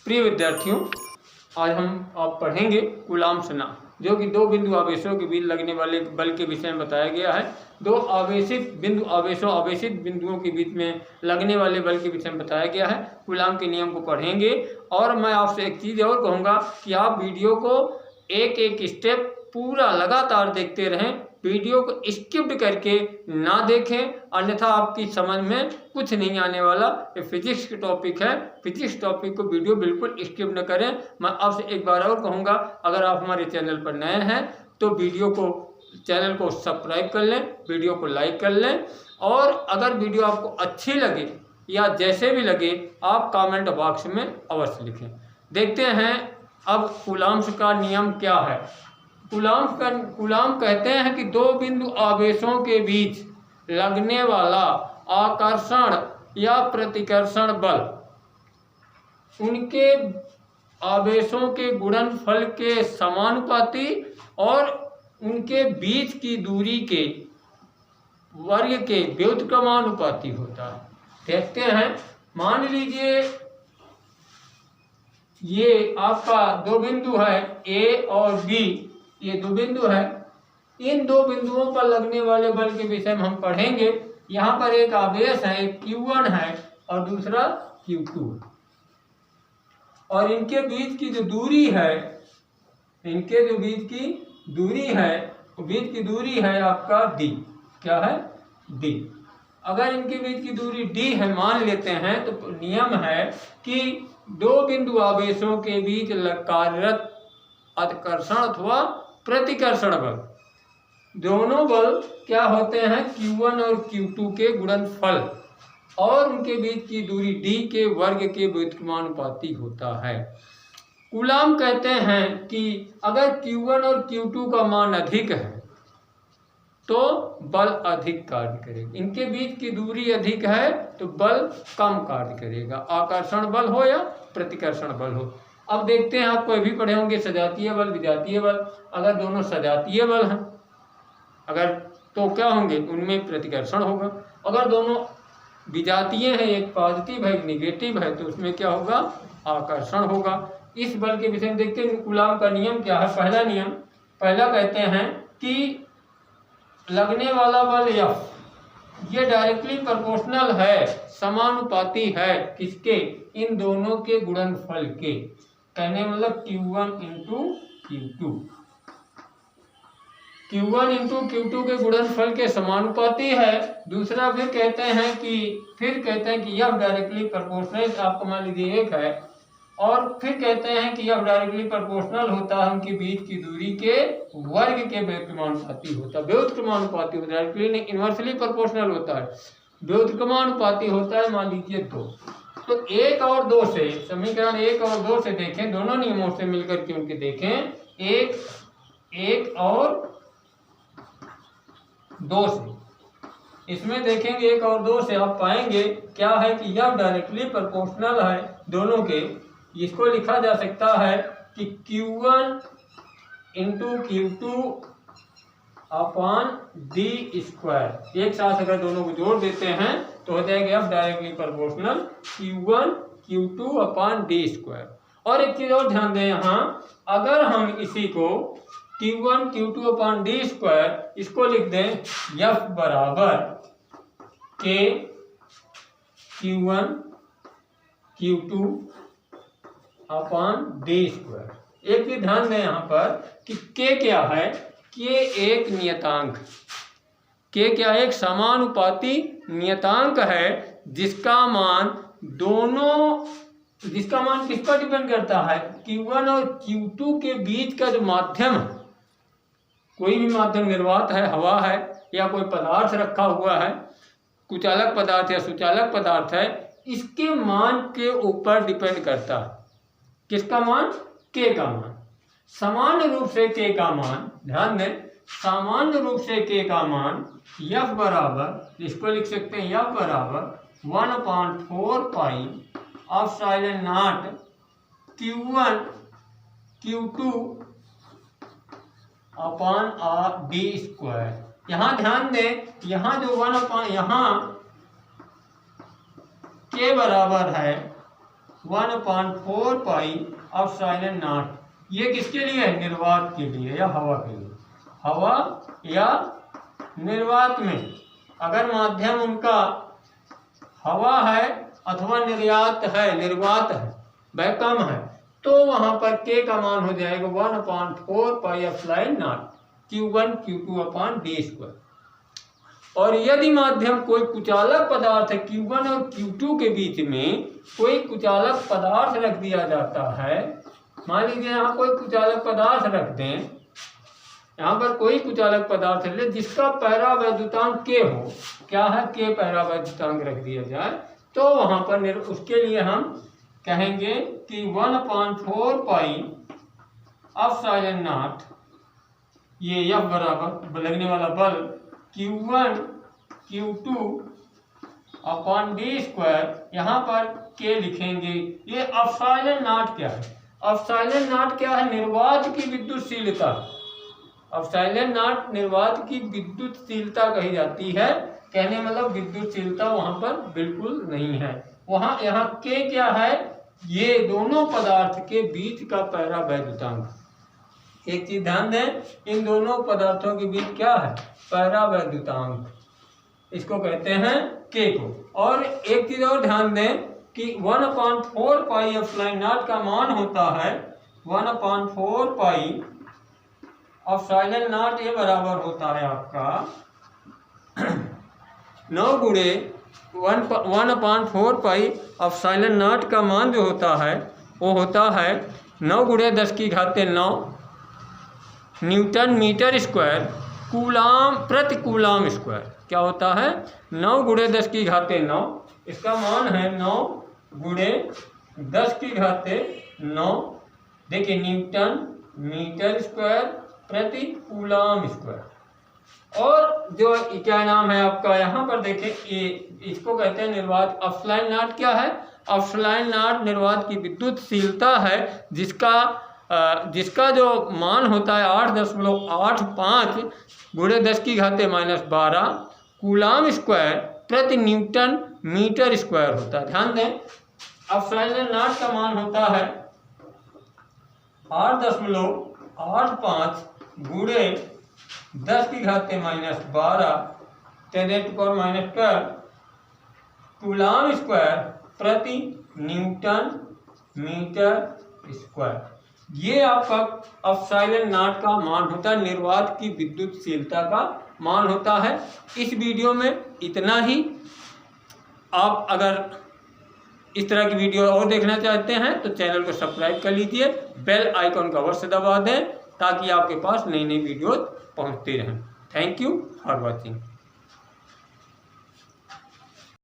प्रिय विद्यार्थियों, आज हम आप पढ़ेंगे कूलाम्ब्स नाम, जो कि दो बिंदु आवेशों के बीच लगने वाले बल के विषय में बताया गया है। दो आवेशित बिंदुओं के बीच में लगने वाले बल के विषय में बताया गया है। कूलाम्ब के नियम को पढ़ेंगे और मैं आपसे एक चीज़ और कहूँगा कि आप वीडियो को एक एक स्टेप पूरा लगातार देखते रहें, वीडियो को स्किप करके ना देखें, अन्यथा आपकी समझ में कुछ नहीं आने वाला। ये फिजिक्स का टॉपिक है, फिजिक्स टॉपिक को वीडियो बिल्कुल स्किप न करें। मैं आपसे एक बार और कहूँगा, अगर आप हमारे चैनल पर नए हैं तो चैनल को सब्सक्राइब कर लें, वीडियो को लाइक कर लें, और अगर वीडियो आपको अच्छी लगे या जैसे भी लगे आप कमेंट बॉक्स में अवश्य लिखें। देखते हैं अब कूलाम्ब्स का नियम क्या है। कूलाम्ब कहते हैं कि दो बिंदु आवेशों के बीच लगने वाला आकर्षण या प्रतिकर्षण बल उनके आवेशों के गुणनफल के समानुपाती और उनके बीच की दूरी के वर्ग के व्युत्क्रमानुपाती होता है। देखते हैं, मान लीजिए ये आपका दो बिंदु है ए और बी, ये दो बिंदु है। इन दो बिंदुओं पर लगने वाले बल के विषय में हम पढ़ेंगे। यहाँ पर एक आवेश है, एक Q1 है और दूसरा Q2 है, और इनके बीच की जो दूरी है, बीच की दूरी है आपका d। क्या है? d। अगर इनके बीच की दूरी d है मान लेते हैं, तो नियम है कि दो बिंदु आवेशों के बीच कार्यरत आकर्षण अथवा प्रतिकर्षण बल, दोनों बल क्या होते हैं? Q1 और Q2 के गुणनफल और उनके बीच की दूरी d के वर्ग के व्युत्क्रमानुपाती होता है। कूलाम्ब कहते हैं कि अगर Q1 और Q2 का मान अधिक है तो बल अधिक कार्य करेगा, इनके बीच की दूरी अधिक है तो बल कम कार्य करेगा, आकर्षण बल हो या प्रतिकर्षण बल हो। अब देखते हैं, आपको अभी पढ़े होंगे सजातीय बल, विजातीय बल। अगर दोनों सजातीय बल हैं तो क्या होंगे? उनमें प्रतिकर्षण होगा। अगर दोनों विजातीय हैं, एक पॉजिटिव है एक निगेटिव है, तो उसमें क्या होगा? आकर्षण होगा। इस बल के विषय में देखते हैं कूलाम्ब का नियम क्या है। पहला कहते हैं कि लगने वाला बल F ये डायरेक्टली प्रोपोर्शनल है, समानुपाती है किसके? इन दोनों के गुणनफल के। कहने मतलब Q1 इंटू Q2 के गुणनफल के समानुपाती है। दूसरा फिर कहते हैं कि F डायरेक्टली प्रोपोर्शनल, आपको मान लीजिए एक है, और फिर कहते हैं कि F डायरेक्टली प्रोपोर्शनल होता है उनके बीच की दूरी के वर्ग के व्युत्क्रमानुपाती होता है। व्युत्क्रमानुपाती होता है, डायरेक्टली नहीं, इनवर्सली प्रोपोर्शनल होता है, व्युत्क्रमानुपाती होता है। मान लीजिए 2, तो 1 और 2 से समीकरण 1 और 2 से देखें, दोनों नियमों से मिलकर के उनके देखें, 1 और 2 से, इसमें देखेंगे 1 और 2 से आप पाएंगे क्या है कि यह डायरेक्टली प्रोपोर्शनल है दोनों के। इसको लिखा जा सकता है कि Q1 into Q2 upon d²। एक साथ अगर दोनों को जोड़ देते हैं तो हो जाएगा F directly proportional Q1 Q2 upon d²। और एक चीज और ध्यान दें, यहाँ अगर हम इसी को Q1 Q2 अपॉन d², इसको लिख दें F बराबर K Q1 Q2 upon d²। एक चीज ध्यान दें यहाँ पर कि K क्या है? K एक नियतांक, K क्या है? एक समानुपाती नियतांक है जिसका मान किस पर डिपेंड करता है? Q1 और Q2 के बीच का जो माध्यम है, कोई भी माध्यम निर्वात है, हवा है या कोई पदार्थ रखा हुआ है, कुचालक पदार्थ या सुचालक पदार्थ है, इसके मान के ऊपर डिपेंड करता है। किसका मान? K का मान। सामान्य रूप से K का मान, ध्यान दें, सामान्य रूप से K का मान F बराबर, इसको लिख सकते हैं F बराबर 1/4 pi epsilon not Q1 Q2 upon d²। यहाँ ध्यान दें, यहाँ जो यहाँ K बराबर है 1/4 पाई एप्सिलॉन नॉट। ये किसके लिए है? निर्वात के लिए या हवा के लिए। हवा या निर्वात में अगर माध्यम उनका हवा है अथवा निर्वात है, वह कम है, तो वहां पर K का मान हो जाएगा 1/4 pi epsilon not Q1 Q2/d²। और यदि माध्यम कोई कुचालक पदार्थ है, Q1 और Q2 के बीच में कोई कुचालक पदार्थ रख दिया जाता है, मान लीजिए यहाँ कोई कुचालक पदार्थ रख दें, यहाँ पर कोई कुचालक पदार्थ ले जिसका परावैद्युतांक K हो, क्या है? K परावैद्युतांक रख दिया जाए, तो वहां पर उसके लिए हम कहेंगे कि 1/4 पाई एप्सिलॉन नॉट, ये F बराबर लगने वाला बल Q1 Q2/d², यहाँ पर K लिखेंगे। ये एप्सिलॉन नॉट क्या है? एप्सिलॉन नॉट क्या है? निर्वात की विद्युतशीलता। एप्सिलॉन नॉट निर्वात की विद्युतशीलता कही जाती है। कहने मतलब विद्युतशीलता वहां पर बिल्कुल नहीं है। वहां यहाँ K क्या है? ये दोनों पदार्थ के बीच का परावैद्युतांक। एक चीज ध्यान दें, इन दोनों पदार्थों के बीच क्या है? परावैद्युतांक, इसको कहते हैं K को। और एक चीज और ध्यान दें कि 1/4 पाई एप्सिलॉन नॉट का मान होता है 1/4 पाई एप्सिलॉन नॉट, ये बराबर होता है आपका 9 गुणे 1/4 पाई एप्सिलॉन नॉट का मान जो होता है वो होता है 9 गुणे 10⁹ न्यूटन मीटर स्क्वायर कूलाम प्रति कूलाम स्क्वायर। क्या होता है? 9 गुणे 10⁹, इसका मान है 9 गुणे 10⁹। देखिए न्यूटन मीटर स्क्वायर प्रति कूलाम स्क्वायर। और जो क्या नाम है आपका, यहाँ पर देखिए ये इसको कहते हैं निर्वात। एप्सिलॉन नॉट क्या है? एप्सिलॉन नॉट निर्वात की विद्युतशीलता है, जिसका जो मान होता है 8.85 गुणे 10⁻⁻12 कूलाम स्क्वायर प्रति न्यूटन मीटर स्क्वायर होता है। ध्यान दें, एप्सिलॉन नॉट का मान होता है 8.85 गुणे 10⁻⁻12 10⁻⁻12 कूलाम स्क्वायर प्रति न्यूटन मीटर स्क्वायर। ये आपका एप्सिलॉन नॉट का मान होता है, निर्वात की विद्युतशीलता का मान होता है। इस वीडियो में इतना ही। आप अगर इस तरह की वीडियो और देखना चाहते हैं तो चैनल को सब्सक्राइब कर लीजिए, बेल आइकॉन का अवश्य दबा दें ताकि आपके पास नई नई वीडियो पहुंचती रहें। Thank you for watching.